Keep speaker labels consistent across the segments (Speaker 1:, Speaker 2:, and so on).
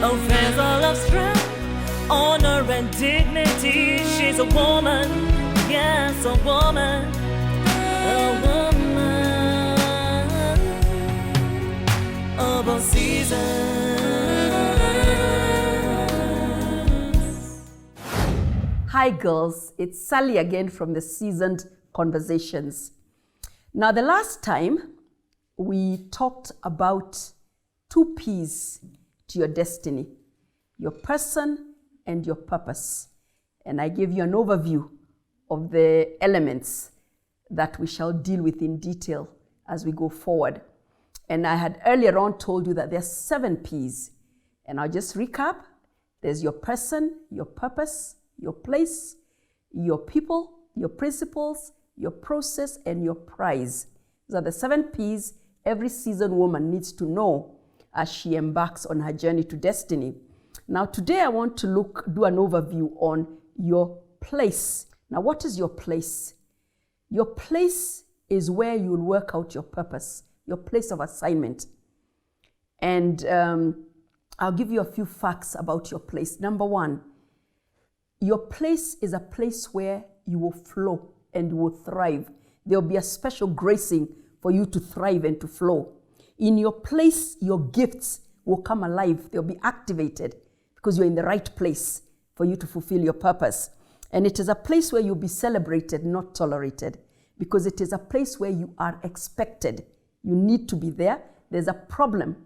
Speaker 1: A vessel of strength, honor and dignity. She's a woman, yes, a woman, of all seasons.
Speaker 2: Hi girls, it's Sally again from the Seasoned Conversations. Now the last time we talked about 2 P's to your destiny, your person and your purpose. And I gave you an overview of the elements that we shall deal with in detail as we go forward. And I had earlier on told you that there are 7 P's. And I'll just recap. There's your person, your purpose, your place, your people, your principles, your process, and your prize. These are the 7 P's every seasoned woman needs to know as she embarks on her journey to destiny. Now today I want to do an overview on your place. Now what is your place? Your place is where you will work out your purpose, your place of assignment. And I'll give you a few facts about your place. Number 1, your place is a place where you will flow and you will thrive. There will be a special gracing for you to thrive and to flow. In your place, your gifts will come alive. They'll be activated because you're in the right place for you to fulfill your purpose. And it is a place where you'll be celebrated, not tolerated, because it is a place where you are expected. You need to be there. There's a problem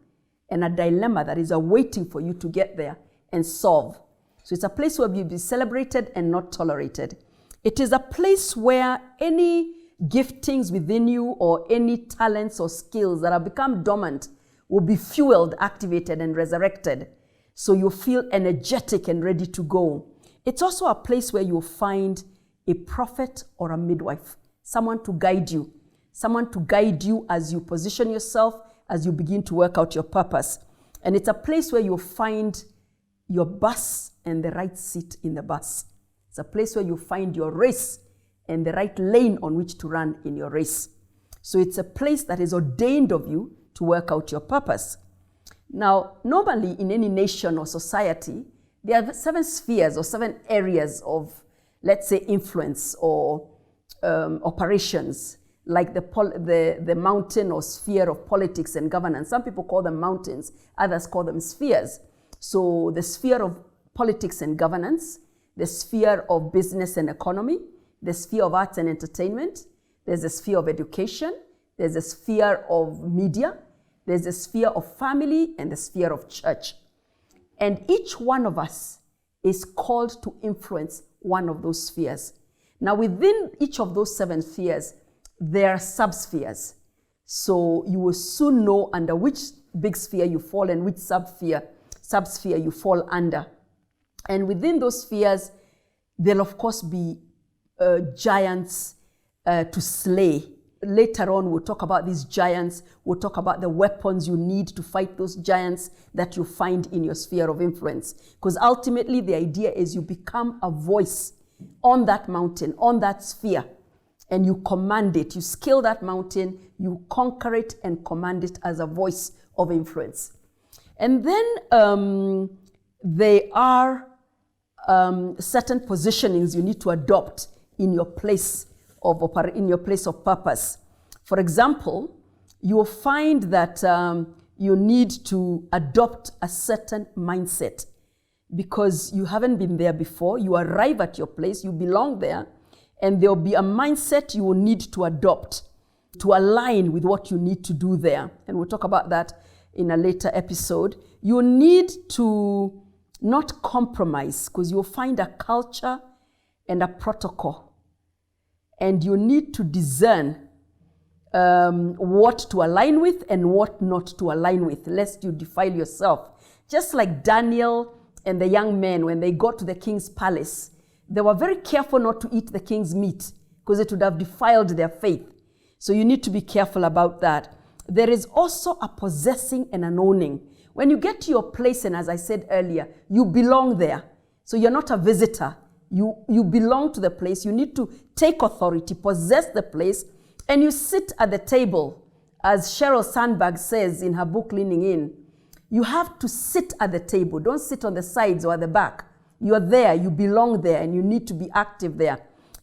Speaker 2: and a dilemma that is awaiting for you to get there and solve. So it's a place where you'll be celebrated and not tolerated. It is a place where any giftings within you or any talents or skills that have become dormant will be fueled, activated, and resurrected. So you feel energetic and ready to go. It's also a place where you'll find a prophet or a midwife, someone to guide you as you position yourself, as you begin to work out your purpose. And it's a place where you'll find your bus and the right seat in the bus. It's a place where you find your race and the right lane on which to run in your race. So it's a place that is ordained of you to work out your purpose. Now, normally in any nation or society, there are 7 spheres or 7 areas of, let's say, influence or operations, like the mountain or sphere of politics and governance. Some people call them mountains, others call them spheres. So the sphere of politics and governance, the sphere of business and economy, the sphere of arts and entertainment, there's a sphere of education, there's a sphere of media, there's a sphere of family, and the sphere of church. And each one of us is called to influence one of those spheres. Now within each of those 7 spheres, there are subspheres. So you will soon know under which big sphere you fall and which subsphere you fall under. And within those spheres, there'll of course be giants to slay. Later on, we'll talk about these giants. We'll talk about the weapons you need to fight those giants that you find in your sphere of influence. Because ultimately, the idea is you become a voice on that mountain, on that sphere, and you command it. You scale that mountain, you conquer it, and command it as a voice of influence. And then there are certain positionings you need to adopt in your place of purpose. For example, you will find that you need to adopt a certain mindset because you haven't been there before. You arrive at your place, you belong there, and there will be a mindset you will need to adopt to align with what you need to do there. And we'll talk about that in a later episode. You need to not compromise because you'll find a culture and a protocol. And you need to discern what to align with and what not to align with, lest you defile yourself. Just like Daniel and the young men, when they got to the king's palace, they were very careful not to eat the king's meat because it would have defiled their faith. So you need to be careful about that. There is also a possessing and an owning. When you get to your place, and as I said earlier, you belong there. So you're not a visitor. You belong to the place. You need to take authority, possess the place, and you sit at the table. As Sheryl Sandberg says in her book, Leaning In, You have to sit at the table. Don't sit on the sides or at the back. You're there, you belong there, and you need to be active there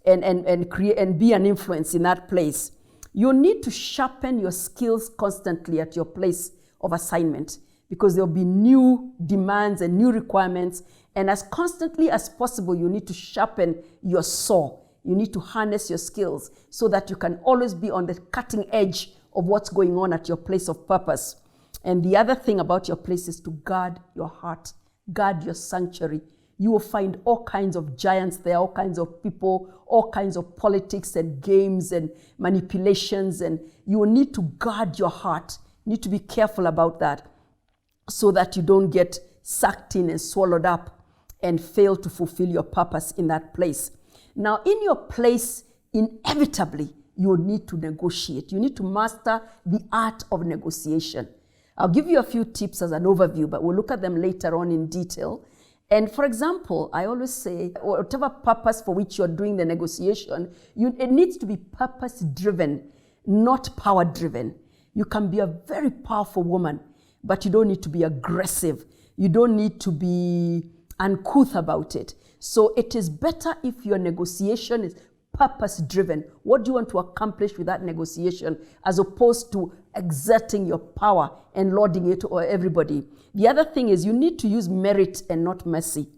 Speaker 2: and create and be an influence in that place. You need to sharpen your skills constantly at your place of assignment, because there'll be new demands and new requirements. And as constantly as possible, you need to sharpen your saw. You need to harness your skills so that you can always be on the cutting edge of what's going on at your place of purpose. And the other thing about your place is to guard your heart, guard your sanctuary. You will find all kinds of giants there, all kinds of people, all kinds of politics and games and manipulations, and you will need to guard your heart. You need to be careful about that so that you don't get sucked in and swallowed up and fail to fulfill your purpose in that place. Now, in your place, inevitably, you will need to negotiate. You need to master the art of negotiation. I'll give you a few tips as an overview, but we'll look at them later on in detail. And for example, I always say, whatever purpose for which you're doing the negotiation, it needs to be purpose-driven, not power-driven. You can be a very powerful woman, but you don't need to be aggressive. You don't need to be uncouth about it. So it is better if your negotiation is purpose-driven. What do you want to accomplish with that negotiation, as opposed to exerting your power and lording it over everybody? The other thing is you need to use merit and not mercy.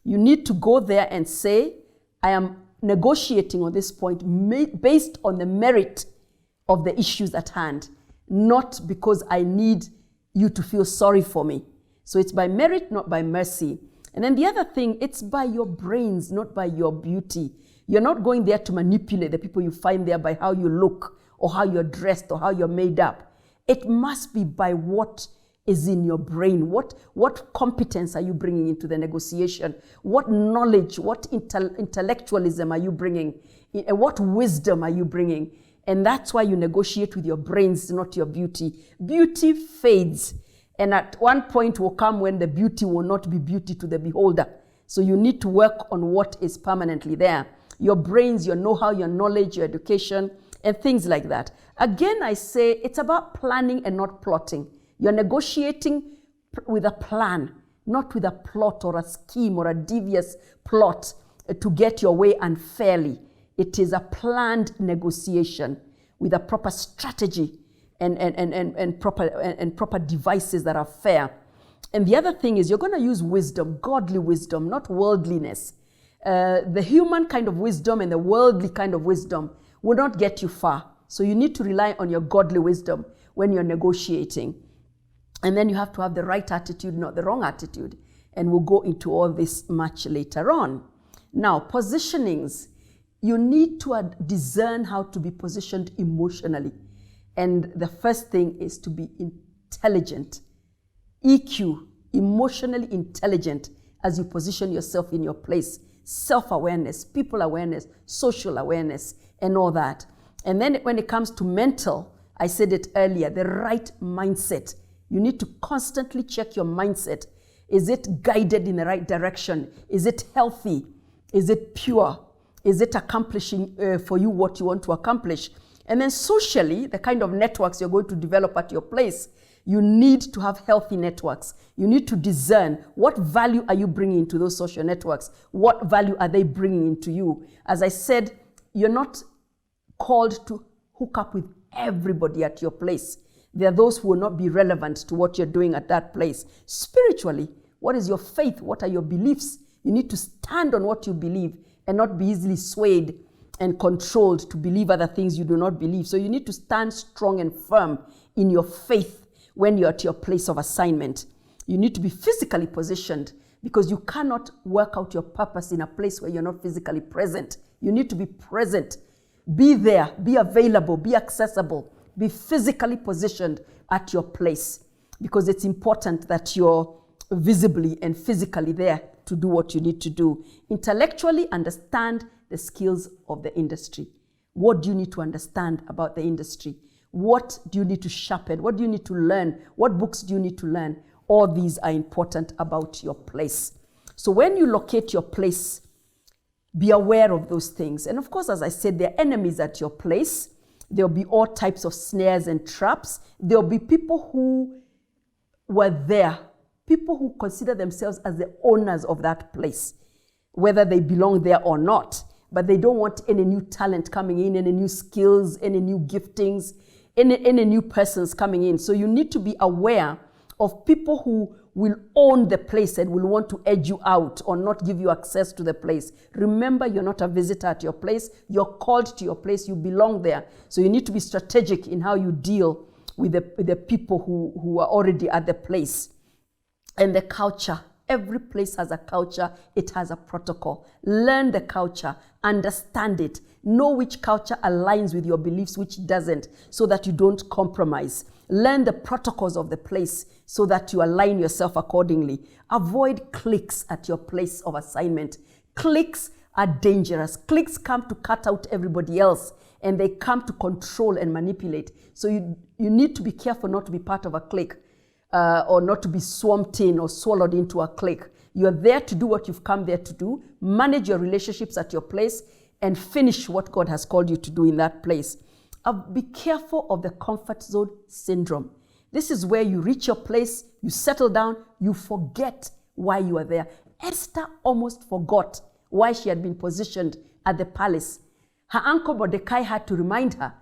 Speaker 2: You need to go there and say, I am negotiating on this point based on the merit of the issues at hand, not because I need you to feel sorry for me. So it's by merit, not by mercy. And then the other thing, it's by your brains, not by your beauty. You're not going there to manipulate the people you find there by how you look or how you're dressed or how you're made up. It must be by what is in your brain. What competence are you bringing into the negotiation? What knowledge, what intellectualism are you bringing? What wisdom are you bringing? And that's why you negotiate with your brains, not your beauty. Beauty fades. And at one point will come when the beauty will not be beauty to the beholder. So you need to work on what is permanently there. Your brains, your know-how, your knowledge, your education, and things like that. Again, I say it's about planning and not plotting. You're negotiating with a plan, not with a plot or a scheme or a devious plot to get your way unfairly. It is a planned negotiation with a proper strategy and proper devices that are fair. And the other thing is you're going to use wisdom, godly wisdom, not worldliness. The human kind of wisdom and the worldly kind of wisdom will not get you far. So you need to rely on your godly wisdom when you're negotiating. And then you have to have the right attitude, not the wrong attitude. And we'll go into all this much later on. Now, positionings. You need to discern how to be positioned emotionally. And the first thing is to be intelligent. EQ, emotionally intelligent, as you position yourself in your place. Self-awareness, people awareness, social awareness, and all that. And then when it comes to mental, I said it earlier, the right mindset. You need to constantly check your mindset. Is it guided in the right direction? Is it healthy? Is it pure? Is it accomplishing for you what you want to accomplish? And then socially, the kind of networks you're going to develop at your place, you need to have healthy networks. You need to discern what value are you bringing into those social networks? What value are they bringing into you? As I said, you're not called to hook up with everybody at your place. There are those who will not be relevant to what you're doing at that place. Spiritually, what is your faith? What are your beliefs? You need to stand on what you believe and not be easily swayed and controlled to believe other things you do not believe. So you need to stand strong and firm in your faith when you're at your place of assignment. You need to be physically positioned, because you cannot work out your purpose in a place where you're not physically present. You need to be present. Be there, be available, be accessible, be physically positioned at your place, because it's important that you're visibly and physically there to do what you need to do. Intellectually, understand the skills of the industry. What do you need to understand about the industry? What do you need to sharpen? What do you need to learn? What books do you need to learn? All these are important about your place. So when you locate your place, be aware of those things. And of course, as I said, there are enemies at your place. There'll be all types of snares and traps. There'll be people who were there, people who consider themselves as the owners of that place, whether they belong there or not, but they don't want any new talent coming in, any new skills, any new giftings, any new persons coming in. So you need to be aware of people who will own the place and will want to edge you out or not give you access to the place. Remember, you're not a visitor at your place. You're called to your place. You belong there. So you need to be strategic in how you deal with the people who are already at the place. And the culture. Every place has a culture. It has a protocol. Learn the culture. Understand it. Know which culture aligns with your beliefs, which doesn't, so that you don't compromise. Learn the protocols of the place so that you align yourself accordingly. Avoid cliques at your place of assignment. Cliques are dangerous. Cliques come to cut out everybody else, and they come to control and manipulate. So you need to be careful not to be part of a clique, or not to be swamped in or swallowed into a clique. You're there to do what you've come there to do. Manage your relationships at your place and finish what God has called you to do in that place. Be careful of the comfort zone syndrome. This is where you reach your place, you settle down, you forget why you are there. Esther almost forgot why she had been positioned at the palace. Her uncle Mordecai had to remind her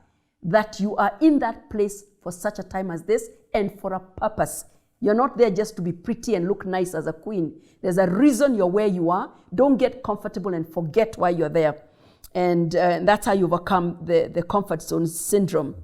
Speaker 2: that you are in that place for such a time as this and for a purpose. You're not there just to be pretty and look nice as a queen. There's a reason you're where you are. Don't get comfortable and forget why you're there. And that's how you overcome the comfort zone syndrome.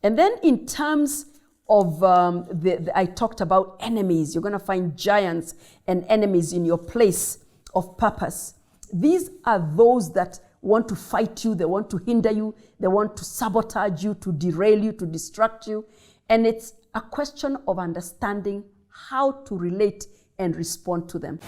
Speaker 2: And then in terms of, I talked about enemies. You're going to find giants and enemies in your place of purpose. These are those that want to fight you. They want to hinder you. They want to sabotage you, to derail you, to distract you. And it's a question of understanding how to relate and respond to them.